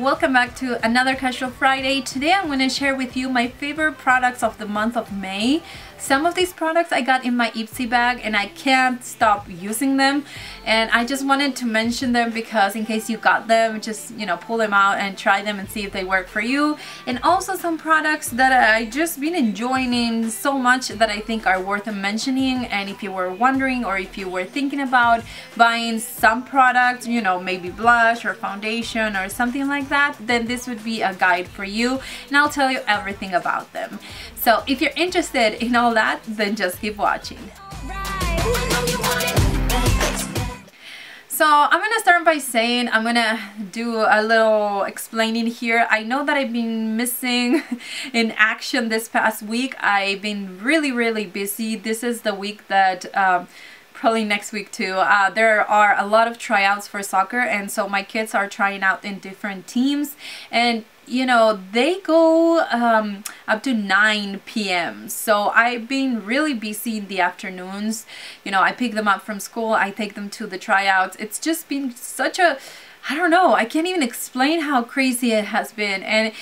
welcome back to another Casual Friday. Today I'm going to share with you my favorite products of the month of May. Some of these products I got in my Ipsy bag and I can't stop using them, and I just wanted to mention them because in case you got them, just pull them out and try them and see if they work for you. And also some products that I just been enjoying so much that I think are worth mentioning, and if you were wondering or if you were thinking about buying some products, maybe blush or foundation or something like that, then this would be a guide for you and I'll tell you everything about them. So if you're interested in all that, then just keep watching. So I'm gonna start by saying I'm gonna do a little explaining here. I know that I've been missing in action this past week. I've been really busy. This is the week that probably next week too. There are a lot of tryouts for soccer, and so my kids are trying out in different teams, and they go up to 9 p.m. So I've been really busy in the afternoons. I pick them up from school, I take them to the tryouts. It's just been such a, I don't know, I can't even explain how crazy it has been. And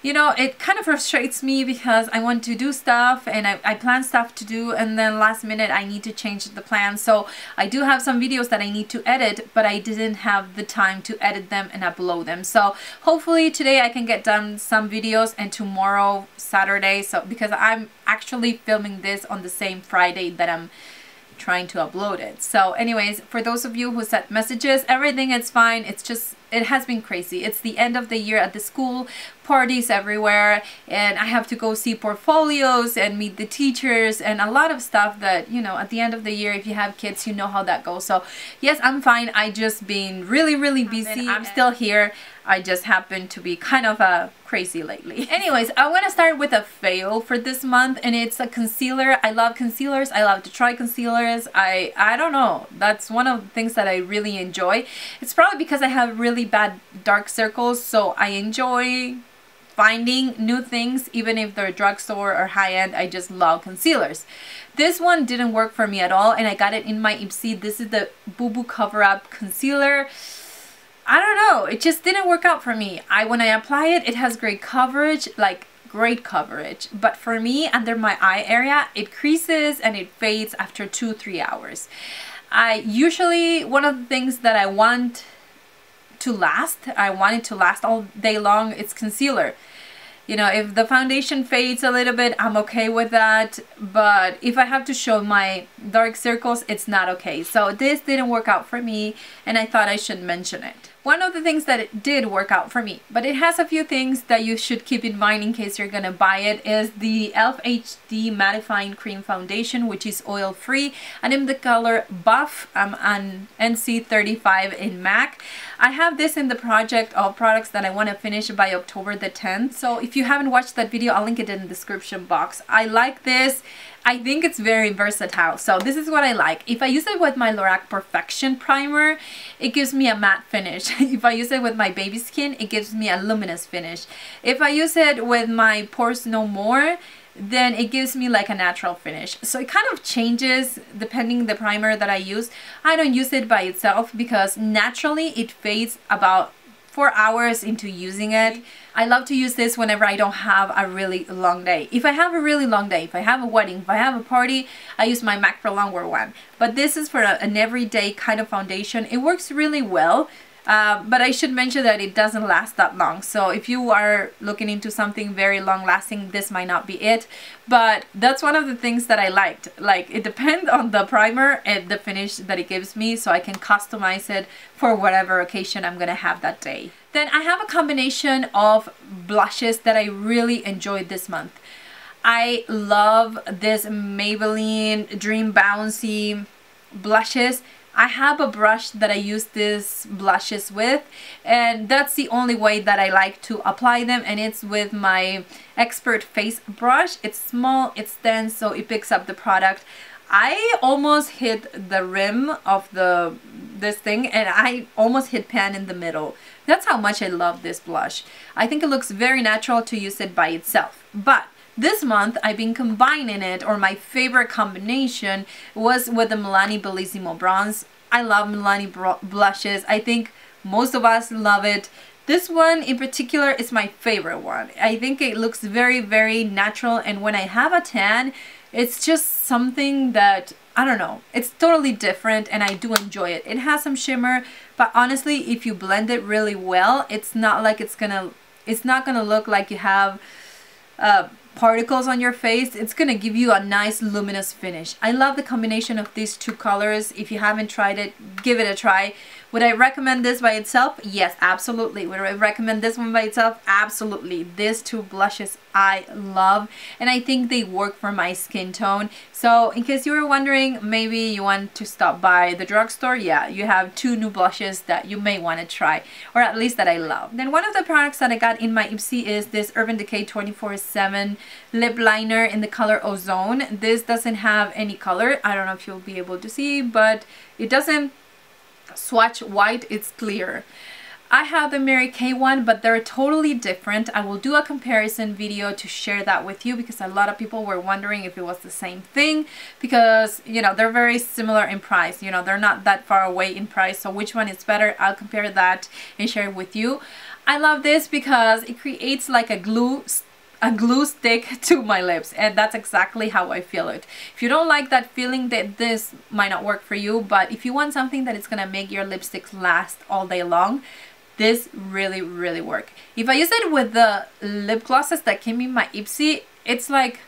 it kind of frustrates me because I want to do stuff and I plan stuff to do, and then last minute I need to change the plan. So I do have some videos that I need to edit, but I didn't have the time to edit them and upload them. So hopefully today I can get done some videos, and tomorrow, Saturday, so because I'm actually filming this on the same Friday that I'm trying to upload it. So anyways, for those of you who sent messages, everything is fine. It's just, it has been crazy. It's the end of the year at the school, parties everywhere, and I have to go see portfolios and meet the teachers and a lot of stuff that, at the end of the year, if you have kids, you know how that goes. So yes, I'm fine. I just been really busy. I'm still here. I just happen to be kind of crazy lately. Anyways, I want to start with a fail for this month, and it's a concealer. I love concealers. I love to try concealers. I don't know. That's one of the things that I really enjoy. It's probably because I have really bad dark circles, so I enjoy finding new things, even if they're drugstore or high-end. I just love concealers. This one didn't work for me at all, and I got it in my Ipsy. This is the Boo Boo Cover Up Concealer. I don't know, it just didn't work out for me. When I apply it, it has great coverage, like great coverage, but for me, under my eye area, it creases and it fades after 2-3 hours. Usually one of the things that I want it to last all day long, it's concealer. If the foundation fades a little bit, I'm okay with that, but if I have to show my dark circles, it's not okay. So this didn't work out for me, and I thought I should mention it. One of the things that it did work out for me, but it has a few things that you should keep in mind in case you're gonna buy it, is the e.l.f. HD Mattifying Cream Foundation, which is oil-free, and in the color Buff. I'm on NC35 in MAC. I have this in the project of products that I want to finish by October the 10th. So if you haven't watched that video, I'll link it in the description box. I like this. I think it's very versatile. So this is what I like. If I use it with my Lorac Perfection primer, it gives me a matte finish. If I use it with my baby skin, it gives me a luminous finish. If I use it with my Pores No More, then it gives me like a natural finish. So it kind of changes depending the primer that I use. I don't use it by itself because naturally it fades about 4 hours into using it. I love to use this whenever I don't have a really long day. If I have a really long day, if I have a wedding, if I have a party, I use my MAC Pro Longwear one. But this is for an everyday kind of foundation. It works really well. But I should mention that it doesn't last that long. So if you are looking into something very long lasting, this might not be it. But that's one of the things that I liked. Like, it depends on the primer and the finish that it gives me, so I can customize it for whatever occasion I'm gonna have that day. Then I have a combination of blushes that I really enjoyed this month. I love this Maybelline Dream Bouncy blushes. I have a brush that I use these blushes with, and that's the only way that I like to apply them, and it's with my Expert Face brush. It's small, it's thin, so it picks up the product. I almost hit the rim of this thing, and I almost hit pan in the middle. That's how much I love this blush. I think it looks very natural to use it by itself, but this month I've been combining it, or my favorite combination was with the Milani Bellissimo Bronze. I love Milani blushes. I think most of us love it. This one in particular is my favorite one. I think it looks very, very natural, and when I have a tan, it's just something that, I don't know, it's totally different and I do enjoy it. It has some shimmer, but honestly, if you blend it really well, it's not like it's not gonna look like you have particles on your face. It's gonna give you a nice luminous finish. I love the combination of these two colors. If you haven't tried it, give it a try. Would I recommend this by itself? Yes, absolutely. Would I recommend this one by itself? Absolutely. These two blushes I love, and I think they work for my skin tone. So in case you were wondering, maybe you want to stop by the drugstore, yeah, you have two new blushes that you may want to try, or at least that I love. Then one of the products that I got in my Ipsy is this Urban Decay 24/7 lip liner in the color Ozone. This doesn't have any color. I don't know if you'll be able to see, but it doesn't swatch white, it's clear. I have the Mary Kay one, but they're totally different. I will do a comparison video to share that with you, because a lot of people were wondering if it was the same thing, because, you know, they're very similar in price. You know, they're not that far away in price, so which one is better? I'll compare that and share it with you. I love this because it creates like a glue stick to my lips, and that's exactly how I feel it. If you don't like that feeling, that this might not work for you, but if you want something that is gonna make your lipsticks last all day long, this really work. If I use it with the lip glosses that came in my Ipsy, it's like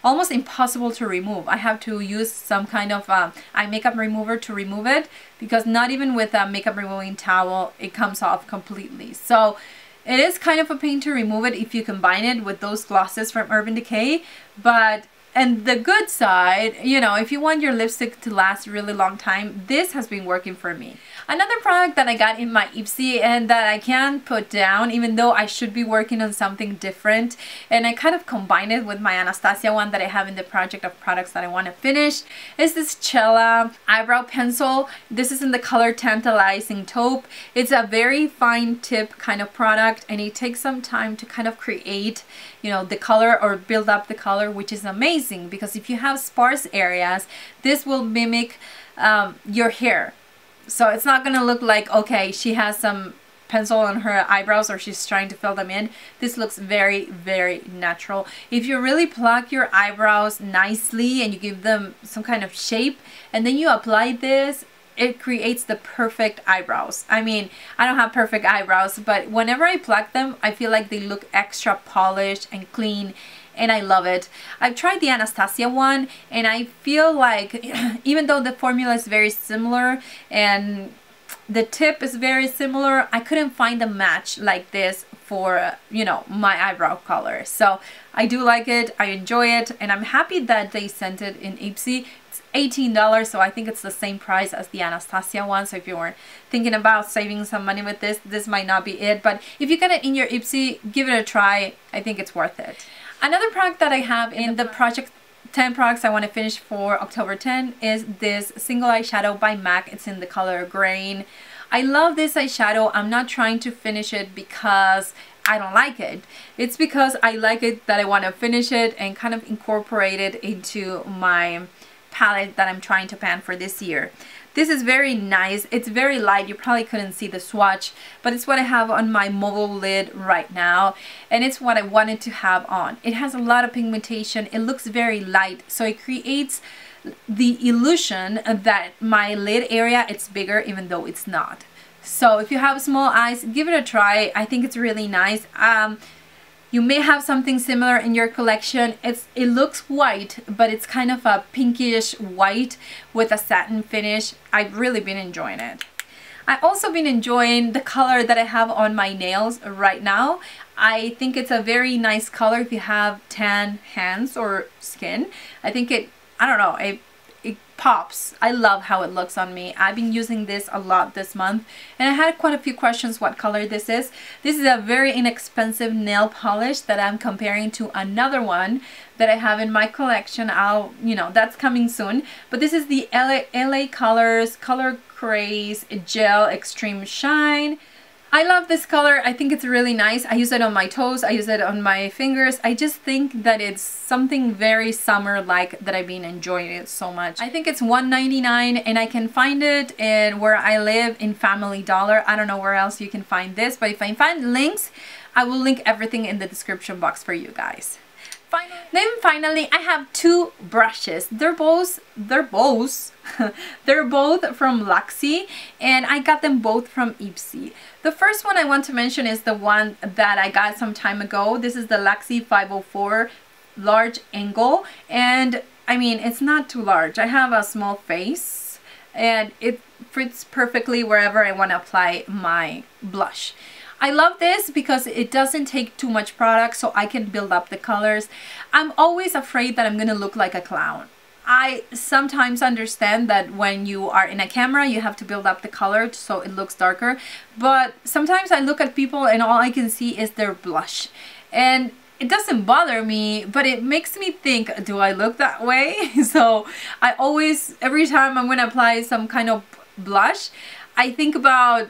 almost impossible to remove. I have to use some kind of eye makeup remover to remove it, because not even with a makeup removing towel it comes off completely. So it is kind of a pain to remove it if you combine it with those glosses from Urban Decay, but and the good side, you know, if you want your lipstick to last a really long time, this has been working for me. Another product that I got in my Ipsy and that I can't put down, even though I should be working on something different, and I kind of combine it with my Anastasia one that I have in the project of products that I want to finish, is this Chella eyebrow pencil. This is in the color Tantalizing Taupe. It's a very fine tip kind of product, and it takes some time to kind of create, you know, the color or build up the color, which is amazing, because if you have sparse areas, this will mimic your hair. So it's not gonna look like, okay, she has some pencil on her eyebrows or she's trying to fill them in. This looks very natural. If you really pluck your eyebrows nicely and you give them some kind of shape, and then you apply this, it creates the perfect eyebrows. I mean, I don't have perfect eyebrows, but whenever I pluck them, I feel like they look extra polished and clean, and I love it. I've tried the Anastasia one, and I feel like even though the formula is very similar and the tip is very similar, I couldn't find a match like this for, you know, my eyebrow color. So I do like it, I enjoy it, and I'm happy that they sent it in Ipsy. It's $18, so I think it's the same price as the Anastasia one. So if you were thinking about saving some money with this, this might not be it. But if you get it in your Ipsy, give it a try. I think it's worth it. Another product that I have in the project 10 products I want to finish for October 10 is this single eyeshadow by MAC. It's in the color Grain. I love this eyeshadow. I'm not trying to finish it because I don't like it. It's because I like it that I want to finish it and kind of incorporate it into my palette that I'm trying to pan for this year. This is very nice. It's very light. You probably couldn't see the swatch, but it's what I have on my mobile lid right now, and it's what I wanted to have on. It has a lot of pigmentation. It looks very light, so it creates the illusion that my lid area it's bigger, even though it's not. So if you have small eyes, give it a try. I think it's really nice. You may have something similar in your collection. It looks white, but it's kind of a pinkish white with a satin finish. I've really been enjoying it. I've also been enjoying the color that I have on my nails right now. I think it's a very nice color if you have tan hands or skin. I think I don't know, it pops. I love how it looks on me. I've been using this a lot this month, and I had quite a few questions what color this is. This is a very inexpensive nail polish that I'm comparing to another one that I have in my collection. You know, that's coming soon. But this is the LA Colors Color Craze Gel Extreme Shine. I love this color. I think it's really nice. I use it on my toes. I use it on my fingers. I just think that it's something very summer-like that I've been enjoying it so much. I think it's $1.99 and I can find it in where I live in Family Dollar. I don't know where else you can find this, but if I find links, I will link everything in the description box for you guys. Finally, I have two brushes. They're both from Luxie, and I got them both from Ipsy. The first one I want to mention is the one that I got some time ago. This is the Luxie 504 large angle, and I mean, it's not too large. I have a small face and it fits perfectly wherever I want to apply my blush. I love this because it doesn't take too much product, so I can build up the colors. I'm always afraid that I'm gonna look like a clown. I sometimes understand that when you are in a camera, you have to build up the color so it looks darker. But sometimes I look at people and all I can see is their blush. And it doesn't bother me, but it makes me think, do I look that way? So I always, every time I'm gonna apply some kind of blush, I think about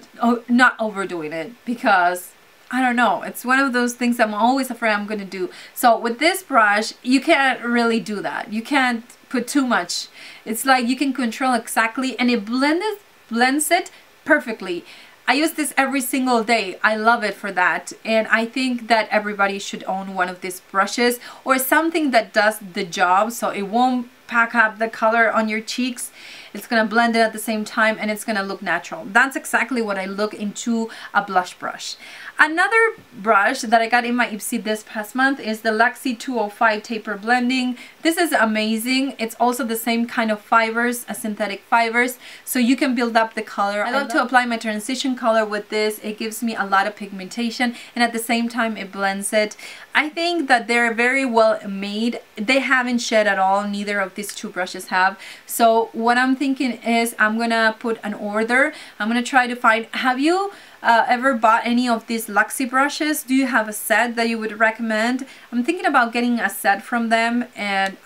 not overdoing it, because I don't know, it's one of those things I'm always afraid I'm gonna do. So with this brush, you can't really do that. You can't put too much. It's like you can control exactly, and it blends it perfectly. I use this every single day. I love it for that, and I think that everybody should own one of these brushes or something that does the job, so it won't pack up the color on your cheeks. It's gonna blend it at the same time and it's gonna look natural. That's exactly what I look into a blush brush. Another brush that I got in my Ipsy this past month is the Luxie 205 Taper Blending. This is amazing. It's also the same kind of fibers, synthetic fibers, so you can build up the color. I love to apply my transition color with this. It gives me a lot of pigmentation and at the same time it blends it. I think that they're very well made. They haven't shed at all. Neither of these two brushes have. So what I'm thinking is I'm gonna put an order. I'm gonna try to find, have you ever bought any of these Luxie brushes? Do you have a set that you would recommend? I'm thinking about getting a set from them, and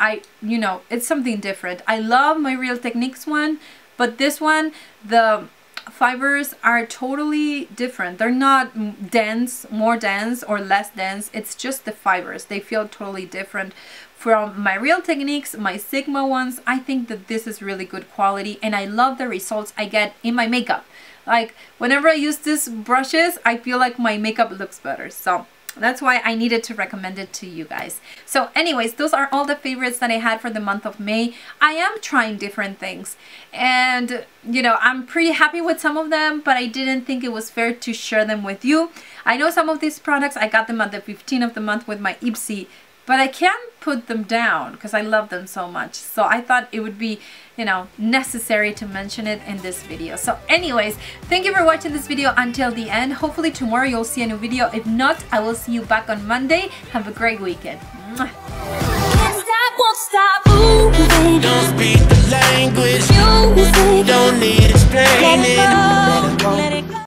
you know, it's something different. I love my Real Techniques one, but this one, the fibers are totally different. They're not dense, more dense or less dense. It's just the fibers. They feel totally different from my Real Techniques, my Sigma ones. I think that this is really good quality, and I love the results I get in my makeup. Like whenever I use these brushes, I feel like my makeup looks better. So that's why I needed to recommend it to you guys. So anyways, those are all the favorites that I had for the month of May. I am trying different things, and you know, I'm pretty happy with some of them, but I didn't think it was fair to share them with you. I know some of these products, I got them at the 15th of the month with my Ipsy, but I can't put them down because I love them so much. So I thought it would be, you know, necessary to mention it in this video. So anyways, thank you for watching this video until the end. Hopefully tomorrow you'll see a new video. If not, I will see you back on Monday. Have a great weekend. Mwah. Won't stop moving. Don't speak the language. Music. Don't need explaining.